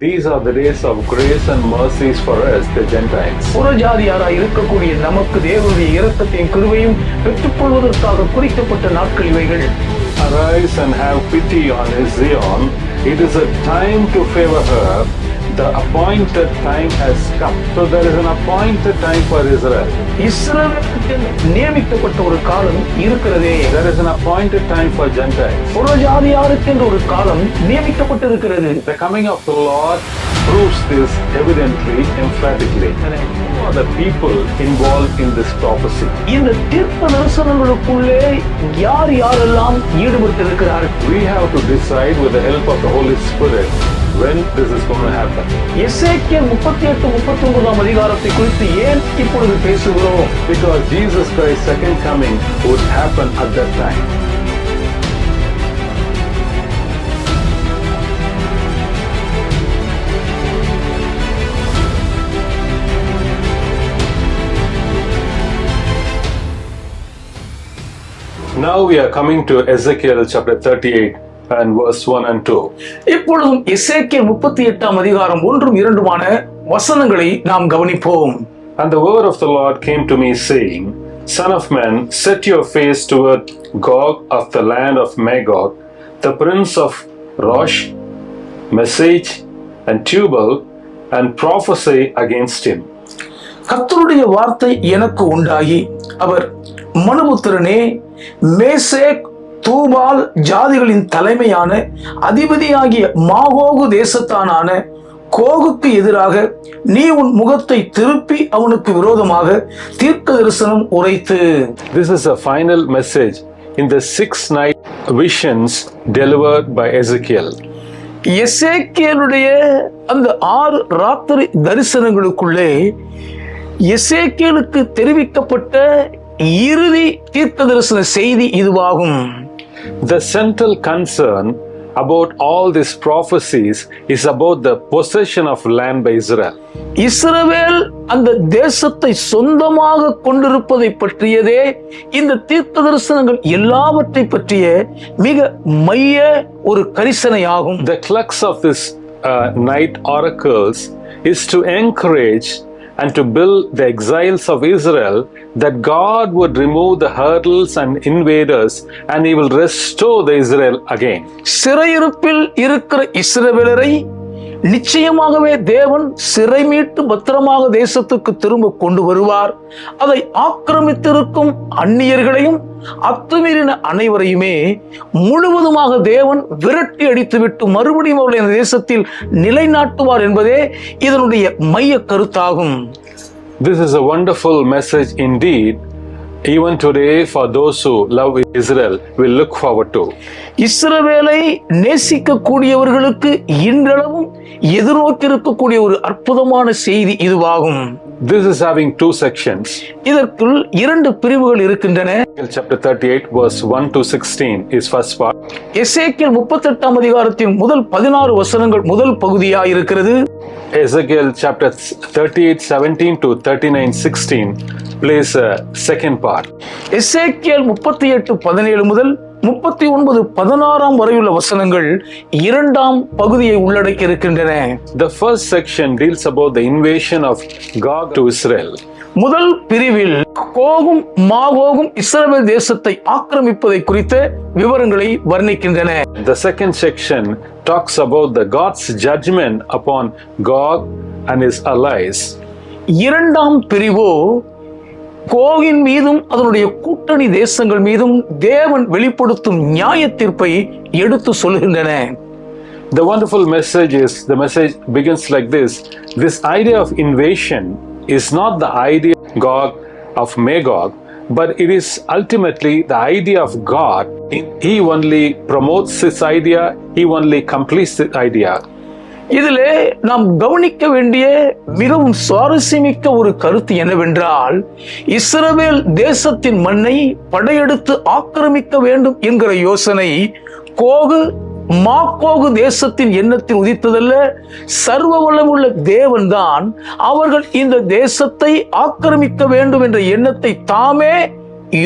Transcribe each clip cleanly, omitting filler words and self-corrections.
These are the days of grace and mercies for us, the Gentiles. புறஜாதியாராய் இருக்கக்கூடிய நமக்கு தேவனுடைய இரக்கத்தையும் கிருபையும் பெற்றுக்கொள்வதற்காக குறிக்கப்பட்ட நாட்கள் இவைகள். Arise and have pity on Zion. It is a time to favor her. The appointed time has come. So there is an appointed time for Israel. இஸ்ரவேலுக்கு நியமிக்கப்பட்ட ஒரு காலம் இருக்கிறதே. There is an appointed time for Gentiles. புறஜாதியாருக்கு ஒரு காலம் நியமிக்கப்பட்டிருக்கிறது. The coming of the Lord proves this evidently, emphatically. Who are the people involved in this prophecy? இந்த தீர்க்க தரிசனங்களுக்குள்ளே யாரெல்லாம் ஈடுபட்டிருக்கிறார்கள்? We have to decide with the help of the Holy Spirit when this is going to happen. எசேக்கியேல் 38-39 அதிகாரத்தை குறித்து ஏன் இப்பொழுது பேசுகிறோம்? Because Jesus Christ's second coming would happen at that time. Now we are coming to Ezekiel chapter 38 and verse 1 and 2. இப்பொழுதும் எசேக்கியேல் 38 அதிகாரம் 1-2 வசனங்களை நாம் கவனிப்போம். And the word of the Lord came to me saying, Son of man, set your face toward Gog of the land of Magog, the prince of Rosh, Message and Tubal, and prophesy against him. கர்த்தருடைய வார்த்தை எனக்கு உண்டாகி, அவர் மனுபுத்திரனே, Meshech Tubal ஜாதிகளின் தலைமையான அதிபதியாகிய Magog தேசத்தானான கோகுக்கு எதிராக நீ உன் முகத்தை திருப்பி அவனுக்கு விரோதமாக தீர்க்க தரிசனம் உரைத்து. This is a final message in the 6 night visions delivered by Ezekiel. எசேக்கியேலுடைய அந்த 6 ராத்திரி தரிசனங்களுக்குள்ளே எசேக்கியேலுக்கு தெரிவிக்கப்பட்ட இறுதி தீர்க்க தரிசன செய்தி இதுவாகும். The central concern about all these prophecies is about the possession of land by Israel. இஸ்ரவேல் அந்த தேசத்தை சொந்தமாக கொண்டிருப்பதை பற்றியதே இந்த தீர்க்க தரிசனங்கள் எல்லாவற்றை பற்றிய மிக மைய ஒரு கரிசனையாகும். The crux of this night oracles is to encourage and to build the exiles of Israel that God would remove the hurdles and invaders and he will restore the Israel again. சிறையிருப்பில் இருக்கிற இஸ்ரவேலரை நிச்சயமாகவே தேவன் சிறை மீட்டு பத்திரமாக தேசத்துக்கு திரும்ப கொண்டு வருவார். அதை ஆக்கிரமித்திருக்கும் அந்நியர்களையும் அத்துமீறின அனைவரையுமே முழுவதுமாக தேவன் விரட்டி அடித்துவிட்டு மறுபடியும் அவர்களை அந்த தேசத்தில் நிலைநாட்டுவார் என்பதே இதனுடைய மைய கருத்தாகும். This is a wonderful message indeed. Even today, for those who love Israel, will look forward to. இஸ்ரவேலை நேசிக்க கூடியவர்களுக்கு இன்றளவும் எதிர்நோக்கி இருக்கக்கூடிய ஒரு அற்புதமான செய்தி இதுவாகும். This is having 2 sections. இதற்குள் 2 பிரிவுகள் இருக்கின்றன. Chapter 38 verse 1-16 is first part. எசேக்கியேல் 38 அதிகாரத்தின் முதல் 16 வசனங்கள் முதல் பகுதியாக இருக்கிறது. Ezekiel chapter 38 17-39 16 plays a second part. எசேக்கியேல் 38:17 முதல் 39:16 வரையுள்ள வசனங்கள் 2ஆம் பகுதியை உள்ளடக்கி இருக்கின்றன. The first section deals about the invasion of Gog to Israel. முதல் பிரிவில் கோகும் மாகோகும் இஸ்ரவேல் தேசத்தை ஆக்கிரமிப்பதை குறித்த விவரங்களை வர்ணிக்கின்றன. The second section talks about the God's judgment upon Gog and his allies. 2ஆம் பிரிவோ கோகின் மீதும் அதனுடைய கூட்டணி தேசங்கள் மீதும் தேவன் வெளிப்படுத்தும் நியாய தீர்ப்பை எடுத்து சொல்கின்றன. The wonderful message is, the message begins like this. This idea of invasion is not the idea of Gog of Magog, but it is ultimately the idea of God. He only promotes this idea, he only completes the idea. இதிலே நாம் கவனிக்க வேண்டிய மிகவும் சுவாரஸ்யமிக்க ஒரு கருத்து என்னவென்றால், இஸ்ரவேல் தேசத்தின் மண்ணை படையெடுத்து ஆக்கிரமிக்க வேண்டும் என்கிற யோசனை கோகு மாகோகு தேசத்தின் எண்ணத்தில் உதித்ததல்ல. சர்வ வல்லமுள்ள தேவன்தான் அவர்கள் இந்த தேசத்தை ஆக்கிரமிக்க வேண்டும் என்ற எண்ணத்தை தாமே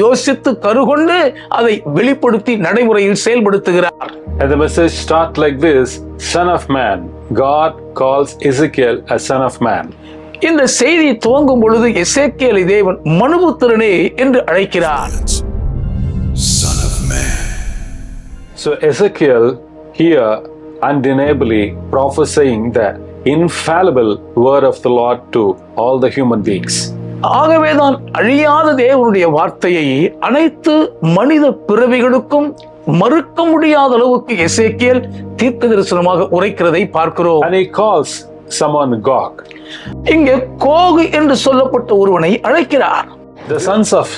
யோசித்து கருகொண்டு அதை வெளிப்படுத்தி நடைமுறையில் செயல்படுத்துகிறார். And the message starts like this: Son of man, God calls Ezekiel a son of man. இந்த செய்தி துவங்கும் பொழுது எசேக்கியேலை தேவன் மனுபுத்திரனே என்று அழைக்கிறார். Son of man. So Ezekiel here undeniably prophesying the infallible word of the Lord to all the human beings. ஆகவேதான் அழியாத தேவனுடைய வார்த்தையை அனைத்து மனித பிறவிகளுக்கும் மறுக்க முடியாத அளவுக்கு எசேக்கியேல் தீர்க்க தரிசனமாக உரைக்கிறதை பார்க்கிறோம். And he calls someone Gog. இங்கே கோகு என்று சொல்லப்பட்ட ஒருவனை அழைக்கிறார். The sons of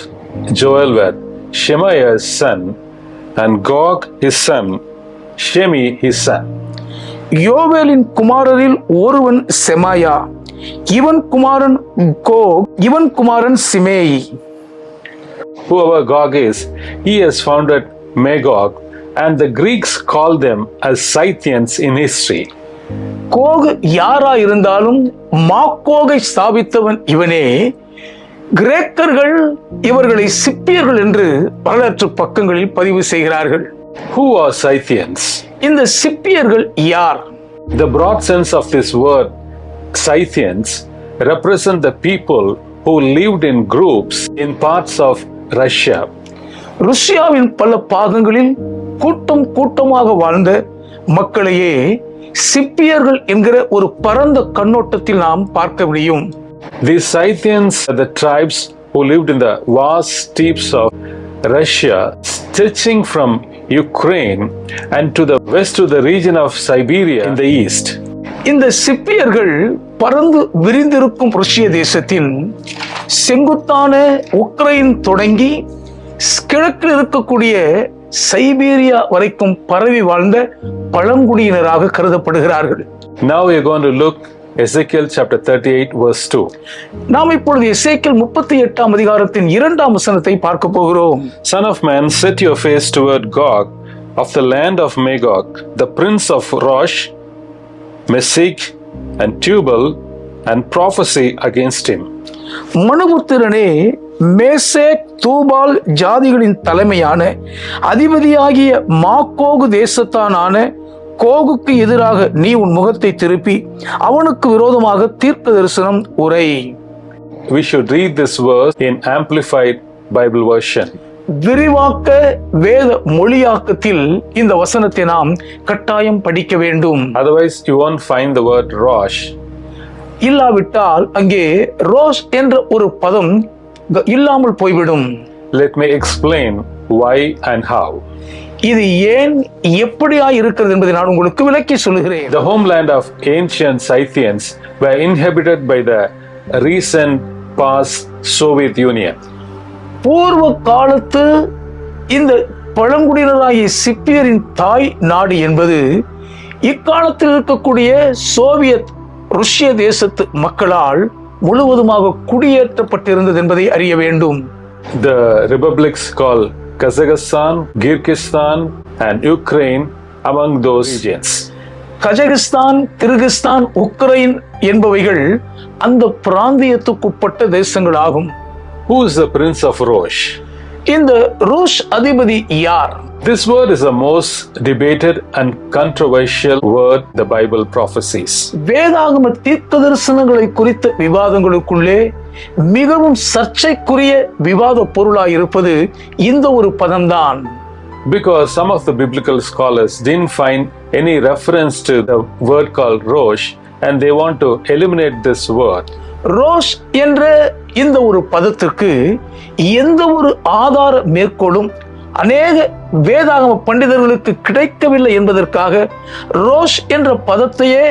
Joel were Shemaiah his son, and Gog his son, Shemi his son. யோவேலின் குமாரரில் ஒருவன் செமாயா, இவன் குமாரன் கோக், இவன் குமாரன் சிமேயி. Whoever Gog is, he has founded Magog, and the Greeks call them as Scythians in history. Coco யாரா இருந்தாலும் மாக்கோகை ஸ்தாபித்தவன் இவனே. கிரேக்கர்கள் இவர்களை சிப்பியர்கள் என்று வரலாற்று பக்கங்களில் பதிவு செய்கிறார்கள். Who are Scythians? இந்த சிப்பியர்கள் யார்? The broad sense of this word, Scythians, represent the people who lived in groups in parts of Russia. ருஷ்யாவின் பல பாகங்களில் கூட்டம் கூட்டமாக வாழ்ந்த மக்களையே சிப்பியர்கள் என்கிற ஒரு பரந்த கண்ணோட்டத்தில் நாம் பார்க்க முடியும். These Scythians are the tribes who lived in the vast steppes of Russia, stretching from Ukraine and to the west to the region of Siberia in the east. இந்த சிப்பியர்கள் பறந்து விரிந்திருக்கும் ருஷ்ய தேசத்தின் செங்குத்தான உக்ரைன் தொடங்கி கிழக்கில் இருக்கக்கூடிய சைபீரியா வரைக்கும் பரவி வாழ்ந்த பழங்குடியினராக கருதப்படுகிறார்கள். Now we are going to look Ezekiel chapter 38 verse 2. நாம் இப்பொழுது எசேக்கியேல் 38ஆம் அதிகாரத்தின் 2ஆம் வசனத்தை பார்க்க போகிறோம். Son of man, set your face toward Gog of the land of Magog, the prince of Rosh, Meshech and Tubal, and prophesy against him. மனுபுத்திரனே, Meshech Tubal ஜாதிகளின் தலைமையான அதிபதியாகிய மாக்கோகு தேசத்தானான கோகுக்கு எதிராக நீ உன் முகத்தை திருப்பி அவனுக்கு விரோதமாக தீர்க்க தரிசனம் உரை. We should read this verse in Amplified Bible version. விரிவாக்க வேத மொழியாக்கத்தில் இந்த வசனத்தை நாம் கட்டாயம் படிக்க வேண்டும். Otherwise you won't find the word Rosh. இல்லாவிட்டால் அங்கே ரோஷ் என்ற ஒரு பதம் இல்லாமல் போய்விடும். Let me explain why and how. இது ஏன் எப்படியா இருக்கிறது என்பதை நான் உங்களுக்கு விளக்கி சொல்லுகிறேன். The homeland of ancient Scythians were inhabited by the recent past Soviet Union. பூர்வ காலத்து இந்த பழங்குடியினராகிய சிப்பியரின் தாய் நாடு என்பது இக்காலத்தில் இருக்கக்கூடிய சோவியத் ருஷ்ய தேசத்து மக்களால் முழுவதுமாக குடியேற்றப்பட்டிருந்தது என்பதை அறிய வேண்டும். The republics called Kazakhstan, Kyrgyzstan and Ukraine among those regions. Kazakhstan, Kyrgyzstan, Ukraine என்பவைகள் அந்த பிராந்தியத்துக்குட்பட்ட தேசங்கள் ஆகும். Who is the prince of Rosh? இந்த ரூஷ் அதிபதி யார்? This word is the most debated and controversial word the Bible prophesies. வேதாகம தீர்க்க தரிசனங்களை குறித்த விவாதங்களுக்குள்ளே மிகவும் சர்ச்சைக்குரிய விவாத பொருளாய் இருப்பது இந்த ஒரு பதம்தான். Because some of the biblical scholars didn't find any reference to the word called Rosh and they want to eliminate this word. ரோஷ் என்ற இந்த ஒரு பதத்திற்கு எந்த ஒரு ஆதார மேற்கோளும் அநேக வேதாகம பண்டிதர்களுக்கு கிடைக்கவில்லை என்பதற்காக ரோஷ் என்ற பதத்தையே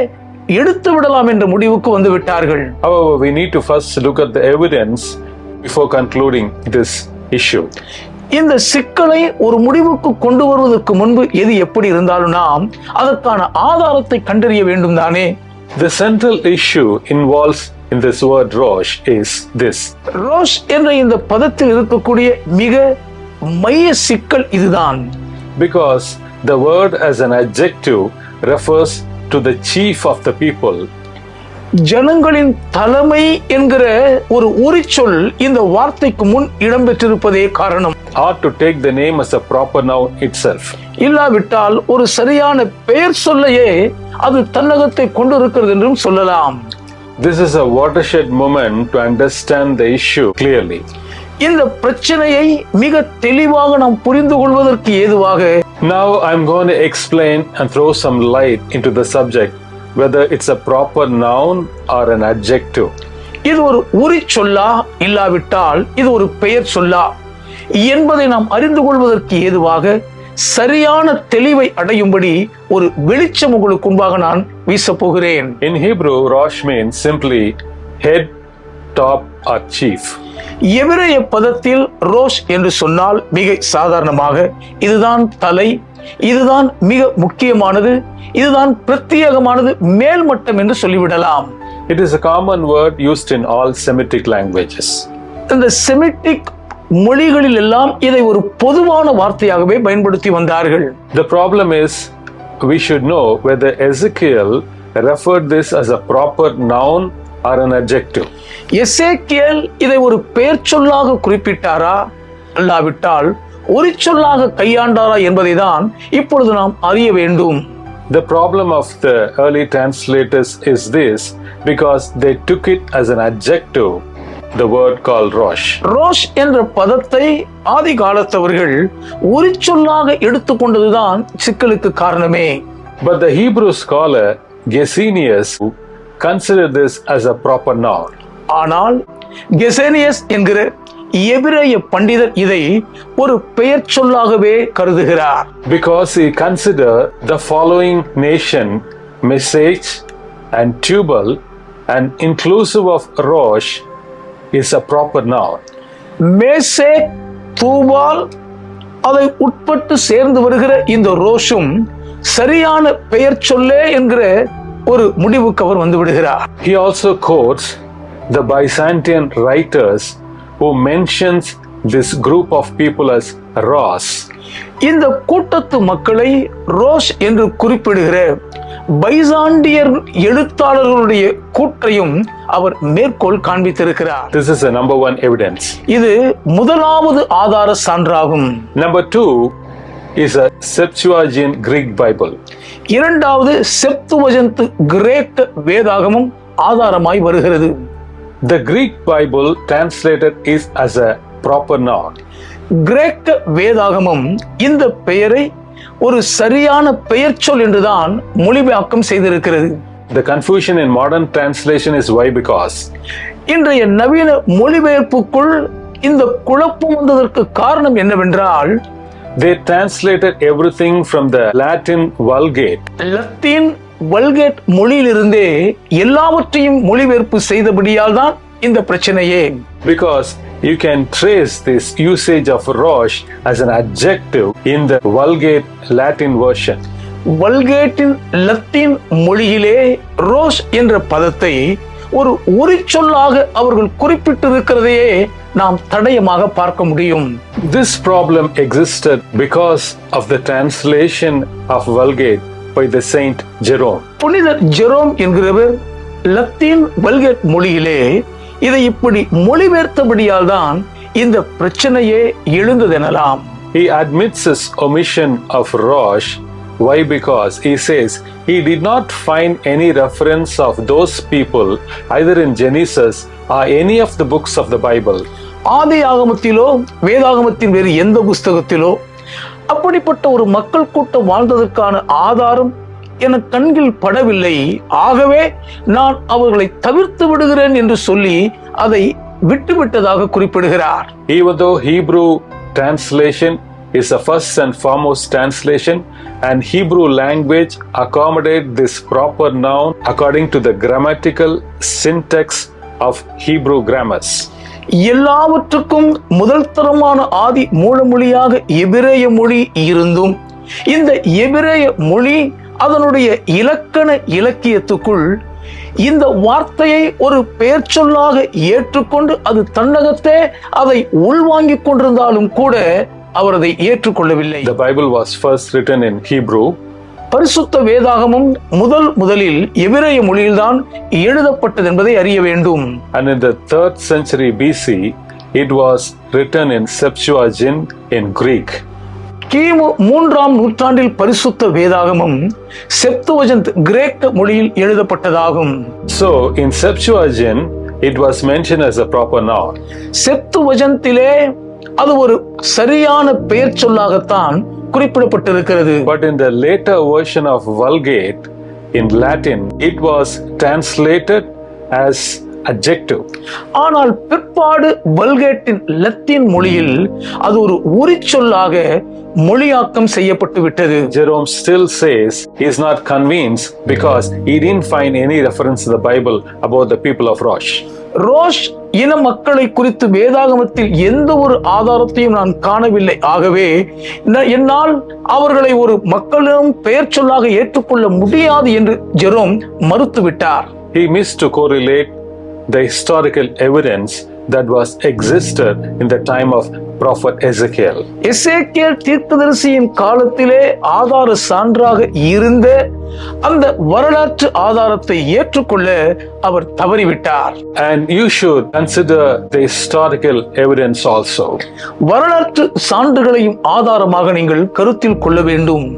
எடுத்து விடலாம் என்ற முடிவுக்கு வந்து விட்டார்கள். However, we need to first look at the evidence before concluding this issue. இந்த சிக்கலை ஒரு முடிவுக்கு கொண்டு வருவதற்கு முன்பு எது எப்படி இருந்தாலும் நாம் அதற்கான ஆதாரத்தை கண்டறிய வேண்டும் தானே. The central issue involves in this word Rosh is this. ரோஷ் என்ற இந்த பதத்தில் இருக்கக்கூடிய மிக மைய சிக்கல் இதுதான். Because the word as an adjective refers to the chief of the people, ஜனங்களின் தலைமை என்கிற ஒரு உரிச்சொல் இந்த வார்த்தைக்கு முன் இடம்பெற்றிருப்பதே காரணம். Ought to take the name as a proper noun itself. இல்லாவிட்டால் ஒரு சரியான பெயர் சொல்லையே அது தன்னகத்தை கொண்டிருக்கிறது என்றும் சொல்லலாம். This is a watershed moment to understand the issue clearly. இந்த பிரச்சனையை மிக தெளிவாக நாம் புரிந்து கொள்வதற்கு ஏதுவாக Now I'm going to explain and throw some light into the subject, whether it's a proper noun or an adjective. இது ஒரு உரிச்சொல்லா இல்லாவிட்டால் இது ஒரு பெயர் சொல்லா என்பதை நாம் அறிந்து கொள்வதற்கு ஏதுவாக சரியான தெளிவை அடையும்படி ஒரு வெளிச்சம் உங்களுக்கு முன்பாக நான் வீசப் போகிறேன். In Hebrew, Rosh means simply head, top or chief. எபிரேய பதத்தில் ரோஷ் என்று சொன்னால் மிக சாதாரணமாக இதுதான் தலை, இதுதான் மிக முக்கியமானது, இதுதான் பிரத்யேகமானது, மேல்மட்டம் என்று சொல்லிவிடலாம். It is a common word used in all Semitic languages. இந்த செமிட்டிக் மொழிகளில் எல்லாம் இதை ஒரு பொதுவான வார்த்தையாகவே பயன்படுத்தி வந்தார்கள். The problem is, we should know whether Ezekiel referred this as a proper noun or an adjective. எசேக்கியேல் இதை ஒரு பெயர் சொல்லாக குறிப்பிட்டாரா அல்லாவிட்டால் ஒரு சொல்லாக கையாண்டாரா என்பதை தான் இப்பொழுது நாம் அறிய வேண்டும். The problem of the early translators is this, because they took it as an adjective, the word called Rosh. ரோஷ் என்ற பதத்தை ஆதி காலத்தவர்கள் ஒரு சொல்லாக எடுத்துக்கொண்டதுதான் சிக்கலுக்கு காரணமே. But the Hebrew scholar Gesenius considered this as a proper noun. ஆனால் கெசேனியஸ் என்கிற எபிரேய பண்டிதர் இதை ஒரு பெயர் சொல்லாகவே கருதுகிறார். Because he considered the following nation, Message and Tubal and inclusive of Rosh is a proper noun. Meshech, Tubal அதை உட்பட்டு சேர்ந்து வருகிற இந்த ரோஷும் சரியான பெயர் சொல்லே என்கிற ஒரு முடிவுக்கு அவர் வந்து விடுகிறார். He also quotes the Byzantine writers who mentions this group of people as Ros. இந்த கூட்டத்து மக்களை ரோஷ் என்று குறிப்பிடுகிற பைசாண்டியர் எழுத்தாளர்களுடைய கூற்றையும் அவர் மேற்கோள் காண்பித்திருக்கிறார். This is the number one evidence. இது முதலாவது ஆதார சான்றாகும். Number two is a Septuagint Greek Bible. இரண்டாவது செப்துவஜந்து கிரேக்க வேதாகமும் ஆதாரமாய் வருகிறது. The Greek Bible translated is as a proper noun. கிரேக்க வேதாகமும் இந்த பெயரை ஒரு சரியான பெயர் சொல் என்றுதான் மொழிபெயர்க்கம் செய்திருக்கிறது. The confusion in modern translation is why? Because இன்றைய நவீன மொழிபெயர்ப்புக்குள் இந்த குழப்பம் வந்ததற்கு காரணம் என்னவென்றால் they translated everything from the Latin Vulgate. Latin Vulgate மொழியிலிருந்தே எல்லாவற்றையும் மொழிபெயர்ப்பு செய்தபடியால் தான் இந்த பிரச்சனையே. Because you can trace this usage of Rosh as an adjective in the Vulgate Latin version. வல்கேட்டின் லத்தீன் மொழியிலே ரோஷ் என்ற பதத்தை ஒரு உரிச்சொல்லாக அவர்கள் குறிப்பிட்டிருக்கிறதையே நாம் தடயமாக பார்க்க முடியும். This problem existed because of the translation of Vulgate by the Saint Jerome. புனிதர் ஜெரோம் என்கிறவர் லத்தீன் வல்கேட் மொழியிலே இதை இப்படி மொழிபெயர்த்தபடியால் தான் இந்த பிரச்சனையே எழுந்ததெனலாம். He admits his omission of Rosh. Why? Because he says he did not find any reference of those people either in Genesis or any of the books of the Bible. ஆதி ஆகமத்திலோ வேதாகமத்தின் வேறு எந்த புஸ்தகத்திலோ அப்படிப்பட்ட ஒரு மக்கள் கூட்டம் வாழ்ந்ததற்கான ஆதாரம் என கண்கள் படவில்லை. ஆகவே நான் அவர்களை தவிர்த்து விடுகிறேன் என்று சொல்லி அதை விட்டுவிட்டதாக குறிப்பிடுகிறார். Even though Hebrew translation is the first and foremost translation, and Hebrew language accommodate this proper noun according to the grammatical syntax of Hebrew grammars. எல்லாவற்றுக்கும் முதல் தரமான ஆதி மூலமொழியாக எபிரேய மொழி இருந்தும் இந்த எபிரேய மொழி அதனுடைய இலக்கண இலக்கியத்துக்குள் இந்த வார்த்தையை ஒரு பெயர் சொல்லாக ஏற்றுக்கொண்டு அது தன்னகத்தே அதை உள்வாங்கிக் கொண்டிருந்தாலும் கூட அவர் அதை ஏற்றுக்கொள்ளவில்லை. The Bible was first written in Hebrew. பரிசுத்த வேதாகமும் முதலில் எபிரேய மொழியில்தான் எழுதப்பட்டது என்பதை அறிய வேண்டும். And in the 3rd century BC, it was written in Septuagint in Greek. கிமு 3ஆம் நூற்றாண்டில் பரிசுத்த வேதாகமம் செப்துவஜன்ட் கிரேக்க மொழியில் எழுதப்பட்டதாகும். So in Septuagint, it was mentioned as a proper noun. செப்துவஜன்ட்டிலே அது ஒரு சரியான பெயர் சொல்லாகத்தான் குறிப்பிடப்பட்டிருக்கிறது. But in the later version of Vulgate in Latin, it was translated as adjective. ஆனால் பிற்பாடு வல்கேட்டின் லத்தீன் மொழியில் அது ஒரு உரிச்சொல்லாக மொழியாக்கம் செய்யப்பட்டு விட்டது. Jerome still says he is not convinced because he didn't find any reference in the Bible about the people of Rosh. ரோஷ் இன மக்களை குறித்து வேதாகமத்தில் எந்த ஒரு ஆதாரத்தையும் நான் காணவில்லை. ஆகவே என்னால் அவர்களை ஒரு மக்களிடம் பெயர் சொல்லாக ஏற்றுக்கொள்ள முடியாது என்று ஜெரோம் மறுத்துவிட்டார். He missed to correlate the historical evidence that was existed in the time of prophet Ezekiel. எசேக்கியேல் தீர்க்கதரிசியின் காலத்திலே ஆதார சான்றாக இருந்த அந்த வரலாற்று ஆதாரத்தை ஏற்றுக்கொள்ள அவர் தவறிவிட்டார். And you should consider the historical evidence also. வரலாற்று சான்றுகளையும் ஆதாரமாக நீங்கள் கருத்தில் கொள்ள வேண்டும்.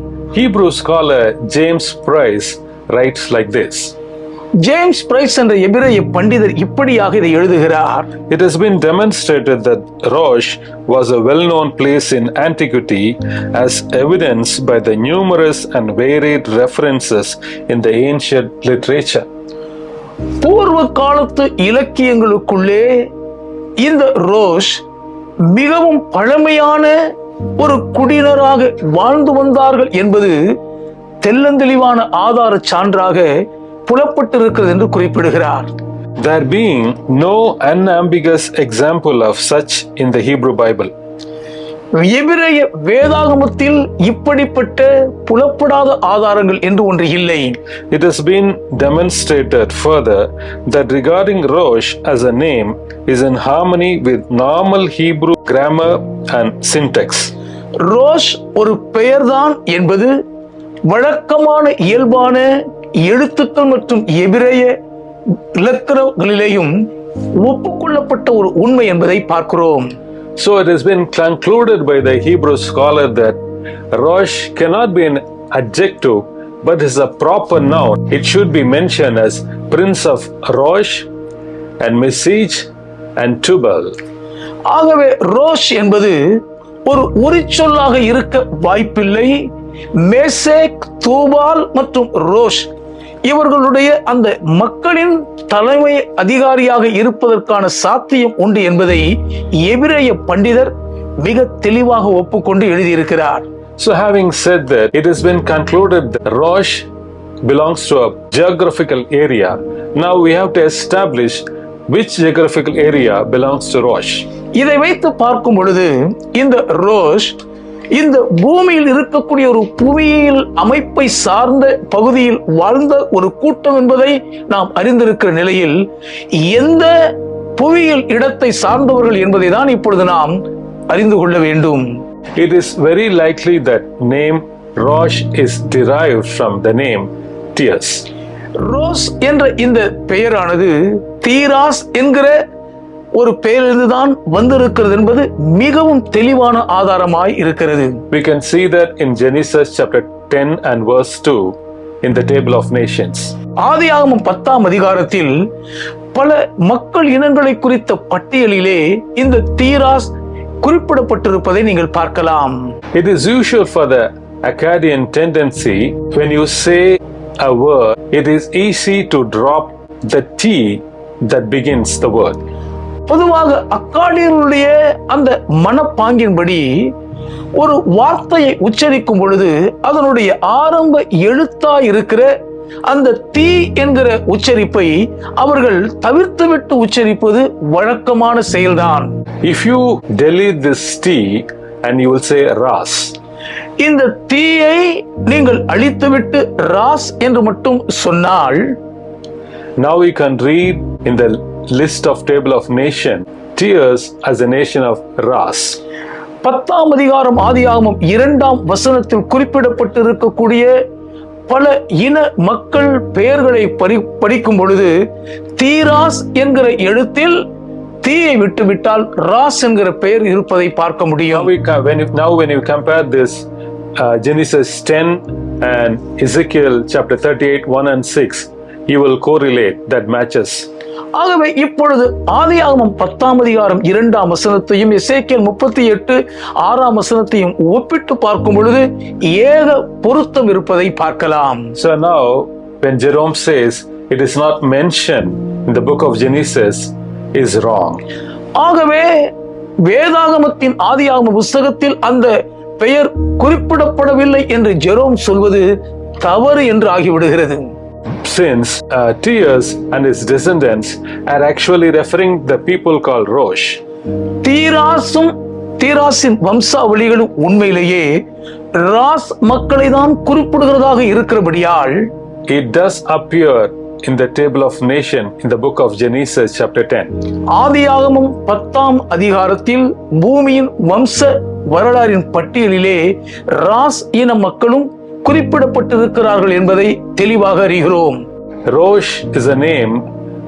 Hebrew scholar James Price writes like this. James Price என்ற எபிரேய பண்டிதர் இப்படியாக இதை எழுதுகிறார். It has been demonstrated that Rosh was a well-known place in antiquity as evidenced by the numerous and varied references in the ancient literature. பூர்வ காலத்து இலக்கியங்களுக்குள்ளே இந்த ரோஷ் மிகவும் பழமையான ஒரு குடியினராக வாழ்ந்து வந்தார்கள் என்பது தெள்ளந்தெளிவான ஆதார சான்றாக புலப்பட்டிருக்கிறது என்று குறிப்பிடுகிறார். There being no unambiguous example of such in the Hebrew Bible. எபிரேய வேதாகமத்தில் இப்படிப்பட்ட புலப்படாத ஆதாரங்கள் என்று ஒன்று இல்லை. It has been demonstrated further that regarding Rosh as a name is in harmony with normal Hebrew grammar and syntax. ரோஷ் ஒரு பெயர்தான் என்பது வழக்கமான இயல்பான எழுத்துக்கள் மற்றும் எபிரேய இலக்கணங்களிலேயும் ஒப்புக்கொள்ளப்பட்ட ஒரு உண்மை என்பதை பார்க்கிறோம். So it has been concluded by the Hebrew scholar that Rosh cannot be an adjective but is a proper noun. It should be mentioned as Prince of Rosh and Mesij and Tubal. ஆகவே ரோஷ் என்பது ஒரு உரிச்சொல்லாக இருக்க வாய்ப்பில்லை. Meshach, தூபால் மற்றும் ரோஷ் இவர்களுடைய அந்த மக்களின் தலைமை அதிகாரியாக இருப்பதற்கான சாத்தியம் உண்டு என்பதை எபிரேய பண்டிதர் மிக தெளிவாக ஒப்புக்கொண்டு எழுதியிருக்கிறார். So having said that, it has been concluded that Rosh belongs to a geographical area. Now we have to establish which geographical area belongs to Rosh. இதை வைத்து பார்க்கும் பொழுது இந்த ரோஷ் இந்த பூமியில் இருக்கக்கூடிய ஒரு புவியியல் அமைப்பை சார்ந்த பகுதியில் வாழ்ந்த ஒரு கூட்டம் என்பதை நாம் அறிந்திருக்கிற நிலையில் எந்த புவியியல் இடத்தை சார்ந்தவர்கள் என்பதை தான் இப்பொழுது நாம் அறிந்து கொள்ள வேண்டும். It is very likely that name Rosh is derived from the name Tiras. Rose என்ற இந்த பெயரானது தீராஸ் என்கிற ஒரு பெயரிலிருந்து தான் வந்திருக்கிறது என்பது மிகவும் தெளிவான ஆதாரமாய் இருக்கிறது. We can see that in Genesis chapter 10 and verse 2 in the table of nations. ஆதியாகமம் 10ஆம் அதிகாரத்தில் பல மக்கள் இனங்களை குறித்த பட்டியலிலே இந்த தீராஸ் குறிப்பிடப்பட்டிருப்பதை நீங்கள் பார்க்கலாம். It is usual for the Akkadian tendency when you say a word, it is easy to drop the T that begins the word. பொதுவாக அக்காடியர்களுடைய அந்த மனப்பாங்கின்படி ஒரு வார்த்தையை உச்சரிக்கும் பொழுது அதனுடைய ஆரம்ப எழுத்தா இருக்கிற அந்த தீ என்கிற உச்சரிப்பை அவர்கள் தவிர்த்துவிட்டு உச்சரிப்பது வழக்கமான செயல்தான். If you delete this T and you will say Ras, இந்த தீயை நீங்கள் அழித்துவிட்டு ராஸ் என்று மட்டும் சொன்னால், now we can read in the list of table of nation Tiras as a nation of Ras. 10ஆம் அதிகாரம் ஆதியாகமம் 2ஆம் வசனத்தில் குறிப்பிடப்பட்டிருக்கக்கூடிய பல இன மக்கள் பெயர்களை படிக்கும் பொழுது தீராஸ் என்கிற எழுத்தில் தீயை விட்டுவிட்டால் ராஸ் என்கிற பெயர் இருப்பதை பார்க்க முடியும். When you compare this Genesis 10 and Ezekiel chapter 38 1 and 6, you will correlate that matches. ஆகவே இப்பொழுது ஆதியாகமம் 10ஆம் அதிகாரம் 2ஆம் வசனத்தையும் எசேக்கியேல் 38 6ஆம் வசனத்தையும் ஒப்பிட்டு பார்க்கும் பொழுது ஏக பொருத்தம் இருப்பதை பார்க்கலாம். So now when Jerome says it is not mentioned in the book of Genesis, is wrong. ஆகவே வேதாகமத்தின் ஆதியாகம புத்தகத்தில் அந்த பெயர் குறிப்பிடப்படவில்லை என்று ஜெரோம் சொல்வது தவறு என்று ஆகிவிடுகிறது. Since Tiras and his descendants are actually referring the people called Rosh. தீராசின் வம்சாவளிகளும் உண்மையிலேயே ராஸ் மக்களை தான் குறிப்பிடுகிறதாக இருக்கிறபடியால் it does appear in the table of nation in the book of Genesis chapter 10. ஆதியாகமம் 10ஆம் அதிகாரத்தில் பூமியின் வம்ச வரலாறின் பட்டியலிலே ராஸ் இன மக்களும் குறிப்பிடப்பட்டிருக்கிறார்கள் என்பதை தெளிவாக அறிகிறோம். Rosh is a name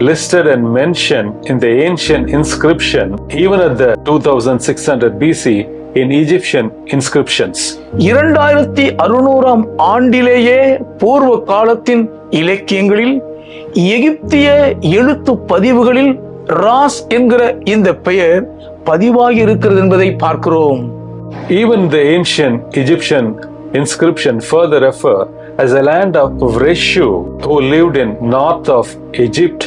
listed and mentioned in the ancient inscription even at the 2600 BC in Egyptian inscriptions. 2600ஆம் ஆண்டிலேயே பூர்வ காலத்தின் இலக்கியங்களில் எகிப்திய எழுத்து பதிவுகளில் ராஸ் என்கிற இந்த பெயர் பதிவாகி இருக்கிறது என்பதை பார்க்கிறோம். Even the ancient Egyptian inscription further refer as a land of Reshu who lived in north of Egypt.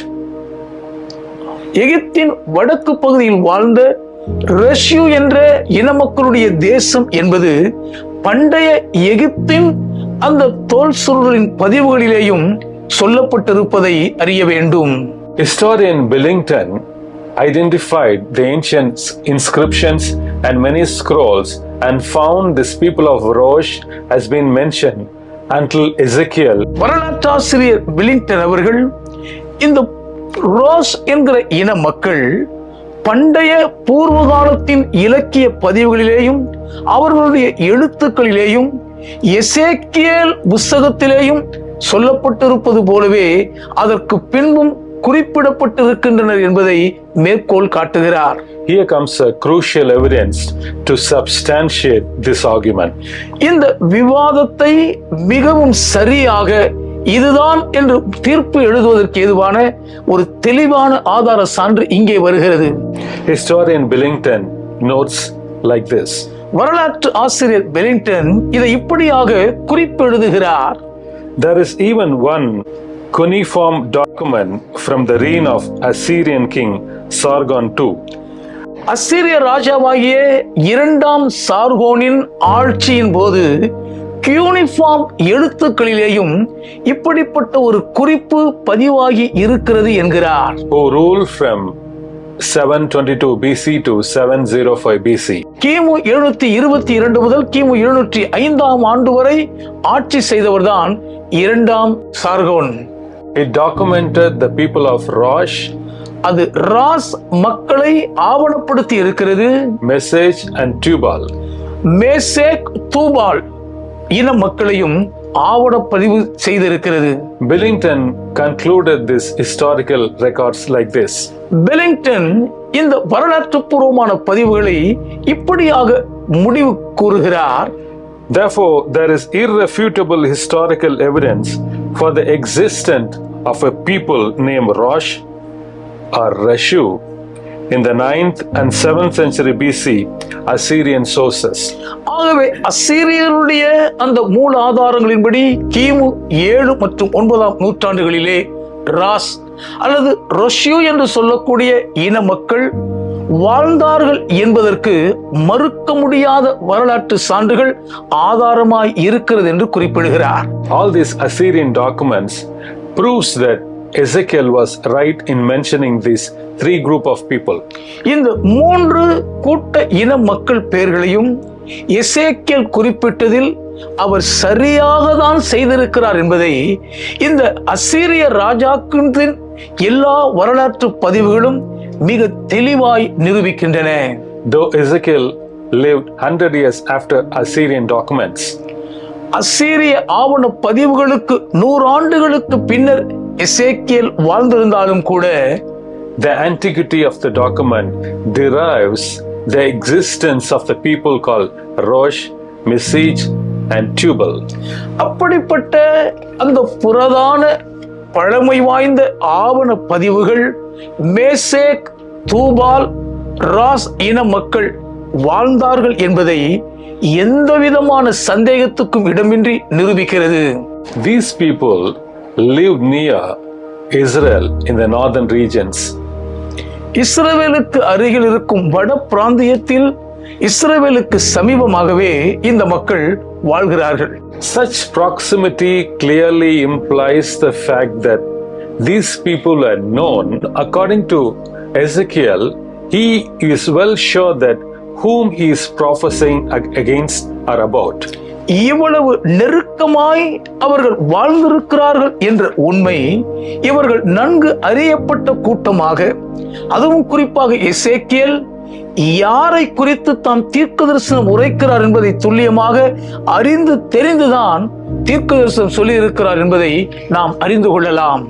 எகிப்தின் வடக்கு பகுதியில் வாழ்ந்த ரெஷ்யூ என்ற இன மக்களுடைய தேசம் என்பது பண்டைய எகிப்தின் அந்த தோல் சுருளின் பதிவுகளிலேயும் சொல்லப்பட்டிருப்பதை அறிய வேண்டும். Historian Billington identified the ancient inscriptions and many scrolls and found this people of Rosh has been mentioned until Ezekiel. வரலாற்றாசிரியர் பில்லிங்டன் அவர்கள் இந்த ரோஸ் என்கிற இன மக்கள் பண்டைய பூர்வ காலத்தின் இலக்கிய பதிவுகளிலேயும் அவர்களுடைய எழுத்துக்களிலேயும் எசேக்கியேல் புத்தகத்திலேயும் சொல்லப்பட்டிருப்பது போலவே அதற்கு பின்பும் குறிப்பிடப்பட்டிருக்கின்றனர் என்பதை மேற்கோள் காட்டுகிறார். Here comes a crucial evidence to substantiate this argument. இந்த விவாதத்தை மிகவும் சரியாக இதுதான் என்று தீர்ப்பு எழுதுவதற்கு ஏதுவான ஒரு தெளிவான ஆதார சான்று இங்கே வருகிறது. Historian Billington notes like this. வரலாற்று ஆசிரியர் பெலிங்டன் இதை இப்படியாக குறிப்பு எழுதுகிறார். There is even one cuneiform document from the reign of Assyrian king Sargon II. அசீரிய ராஜாவாகிய 2ஆம் சார்கோனின் ஆட்சியின் போது கியூனிஃபார்ம் எழுத்துக்களிலேயும் இப்படிப்பட்ட ஒரு குறிப்பு பதிவாகி இருக்கிறது என்கிறார். Who ruled from 722 BC to 705 BC. கிமு 722 முதல் கிமு 705ஆம் ஆண்டு வரை ஆட்சி செய்தவர்தான் 2ஆம் சார்கோன். It documented the people of Rosh. அது ராஸ் மக்களை ஆவணப்படுத்தி இருக்கிறது. Mesech and Tubal. Meshech Tubal இன மக்களையும் ஆவணப்பதிவு செய்திருக்கிறது. Billington concluded this historical records like this. பெலிங்டன் இந்த வரலாற்று பூர்வமான பதிவுகளை இப்படியாக முடிவு கூறுகிறார். Therefore, there is irrefutable historical evidence for the existence of a people named Rosh or Reshu in the 9th and 7th century BC Assyrian sources. ஆகவே அசீரியருடைய அந்த மூல ஆதாரங்களின்படி கிமு 7 மற்றும் 9ஆம் நூற்றாண்டுகளிலே ராஸ் அல்லது ரொஷ்யூ என்று சொல்லக்கூடிய இன மக்கள் வாழ்ந்தார்கள் என்பதற்கு மறுக்க முடியாத வரலாற்று சான்றுகள் ஆதாரமாய் இருக்கிறது என்று குறிப்பிடுகிறார். All these Assyrian documents proves that Ezekiel was right in mentioning these three group of people. இந்த 3 கூட்ட இன மக்கள் பெயர்களையும் எசேக்கியேல் குறிப்பிட்டதில் அவர் சரியாக தான் செய்திருக்கிறார் என்பதை இந்த அசீரிய ராஜாக்களின் எல்லா வரலாற்று பதிவுகளும் மிக தெளிவாய் நிரூபிக்கின்றன. Though Ezekiel lived 100 years after Assyrian documents. அசீரிய ஆவண பதிவுகளுக்கு 100 ஆண்டுகளுக்கு பின்னர் எசேக்கியேல் வாழ்ந்திருந்தாலும் கூட the antiquity of the document derives the existence of the people called Rosh, Mesij and Tubal. அப்படிப்பட்ட அந்த புரதான பழமை வாய்ந்த ஆவண பதிவுகள் மேசேக், தூபால், ராஸ் இன மக்கள் வாழ்ந்தார்கள் என்பதை எந்த விதமான சந்தேகத்துக்கும் இடமின்றி நிரூபிக்கிறது. These people lived near Israel in the northern regions. இஸ்ரவேலுக்கு அருகில் இருக்கும் வட பிராந்தியத்தில் இஸ்ரவேலுக்கு சமீபமாகவே இந்த மக்கள் வாழ்கிறார்கள். Such proximity clearly implies the fact that these people are known. According to Ezekiel, he is well sure that whom he is prophesying against or about. இவ்வளவு நெருக்கமாய் அவர்கள் வாழ்ந்திருக்கிறார்கள் என்ற உண்மை இவர்கள் நன்கு அறியப்பட்ட கூட்டமாக, அதுவும் குறிப்பாக எசேக்கியேல் யாரை குறித்து தாம் தீர்க்க தரிசனம் உரைக்கிறார் என்பதை துல்லியமாக அறிந்து தெரிந்துதான் தீர்க்க தரிசனம் சொல்லி இருக்கிறார் என்பதை நாம் அறிந்து கொள்ளலாம்.